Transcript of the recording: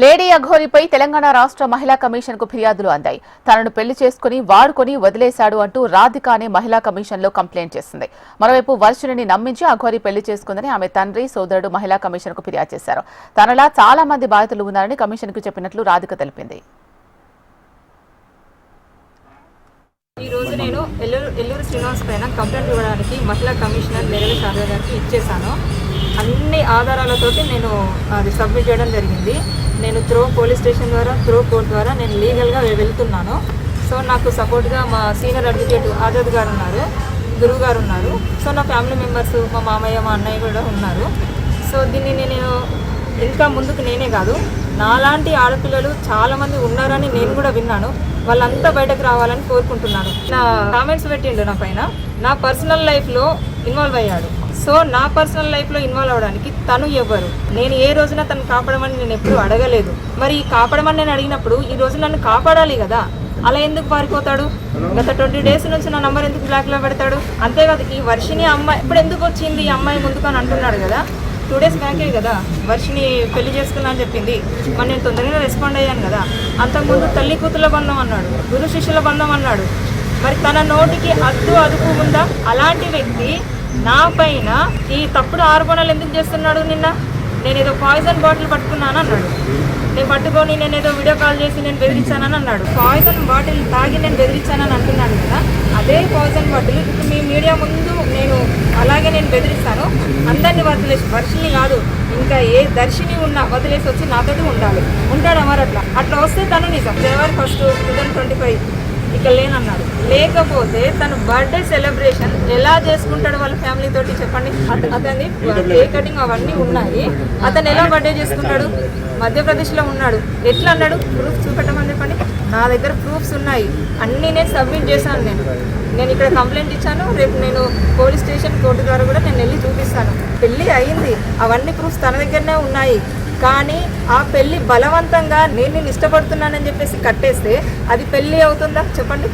Lady అఘోరిపై Telangana రాష్ట్ర మహిళా commission కు ఫిర్యాదులు అందాయి. తనను పెళ్లి చేసుకుని వాడుకొని వదిలేశాడు అంటూ రాధిక అనే మహిళా కమిషన్ లో కంప్లైంట్ చేసింది. మరోవైపు వర్షిణిని నమ్మించి అఘోరి పెళ్లి చేసుకుందని ఆమె తండ్రి, సోదరుడు మహిళా కమిషన్ కు ఫిర్యాదు చేశారు. తనలా చాలా మంది బాధితులు ఉన్నారని కమిషన్ కు చెప్పినట్లు రాధిక తెలిపింది. ఈ రోజు నేను ఎల్లూరు శ్రీనివాస్ పైన కంప్లైంట్ ఇవ్వడానికి మహిళా కమిషనర్ నెరవేల శారద గారికి ఇచ్చేసాను. అన్ని ఆధారాలతోటి నేను అది సబ్మిట్ చేయడం జరిగింది. నేను త్రూ పోలీస్ స్టేషన్ ద్వారా, త్రూ కోర్టు ద్వారా నేను లీగల్గా వెళ్తున్నాను. సో నాకు సపోర్ట్గా మా సీనియర్ అడ్వకేట్ ఆజాద్ గారు ఉన్నారు, గురువు గారు ఉన్నారు. సో నా ఫ్యామిలీ మెంబర్స్, మా మామయ్య, మా అన్నయ్య కూడా ఉన్నారు. సో దీన్ని నేను ఇంకా ముందుకు నేనే కాదు, నాలాంటి ఆడపిల్లలు చాలామంది ఉన్నారని నేను కూడా విన్నాను. వాళ్ళంతా బయటకు రావాలని కోరుకుంటున్నాను. నా కామెంట్స్ పెట్టిండు నా పైన, నా పర్సనల్ లైఫ్లో ఇన్వాల్వ్ అయ్యాడు. సో నా పర్సనల్ లైఫ్లో ఇన్వాల్వ్ అవ్వడానికి తను ఎవరు? నేను ఏ రోజున తను కాపాడమని నేను ఎప్పుడూ అడగలేదు. మరి కాపాడమని నేను అడిగినప్పుడు ఈ రోజు నన్ను కాపాడాలి కదా, అలా ఎందుకు పారిపోతాడు? గత 20 డేస్ నుంచి నా నంబర్ ఎందుకు బ్లాక్లో పెడతాడు? అంతేకాదు, ఈ వర్షిని అమ్మాయి ఇప్పుడు ఎందుకు వచ్చింది ఈ అమ్మాయి ముందుకు అని అంటున్నాడు కదా. 2 డేస్ బ్యాకే కదా వర్షిని పెళ్లి చేసుకున్నా అని చెప్పింది. మరి నేను తొందరగా రెస్పాండ్ అయ్యాను కదా. అంతకుముందు తల్లి కూతుల బంధం అన్నాడు, గురు శిష్యుల బంధం అన్నాడు. మరి తన నోటికి అదుపు ఉందా? అలాంటి వ్యక్తి నా పైన ఈ తప్పుడు ఆరోపణలు ఎందుకు చేస్తున్నాడు? నేను ఏదో పాయిజన్ బాటిల్ పట్టుకున్నాను అన్నాడు. నేను పట్టుకొని నేను ఏదో వీడియో కాల్ చేసి నేను బెదిరించానని అన్నాడు. పాయిజన్ బాటిల్ తాగి నేను బెదిరించానని అంటున్నాను కదా. అదే పాయిజన్ బాటిల్ ఇప్పుడు మీ మీడియా ముందు నేను అలాగే నేను బెదిరిస్తాను. అందరినీ వదిలేసి, వర్షిని కాదు ఇంకా ఏ దర్శిని ఉన్నా వదిలేసి వచ్చి నాతోటి ఉంటాడు మరి అట్లా వస్తే తను నిజం. జనవరి 1, 2025 ఇక లేనన్నాడు. లేకపోతే తను బర్త్డే సెలబ్రేషన్ ఎలా చేసుకుంటాడు వాళ్ళ ఫ్యామిలీ తోటి చెప్పండి? అతని కేక్ కటింగ్ అవన్నీ ఉన్నాయి. అతను ఎలా బర్త్డే చేసుకుంటాడు? మధ్యప్రదేశ్లో ఉన్నాడు. ఎట్లా అన్నాడు? ప్రూఫ్ చూపెట్టమని చెప్పండి. నా దగ్గర ప్రూఫ్స్ ఉన్నాయి, అన్నీ నేను సబ్మిట్ చేశాను. నేను ఇక్కడ కంప్లైంట్ ఇచ్చాను. రేపు నేను పోలీస్ స్టేషన్, కోర్టు ద్వారా కూడా నేను వెళ్ళి చూపిస్తాను. పెళ్ళి అయింది, అవన్నీ ప్రూఫ్స్ తన దగ్గరనే ఉన్నాయి. కానీ ఆ పెళ్ళి బలవంతంగా నేను ఇష్టపడుతున్నానని చెప్పేసి కట్టేస్తే అది పెళ్ళి అవుతుందా చెప్పండి?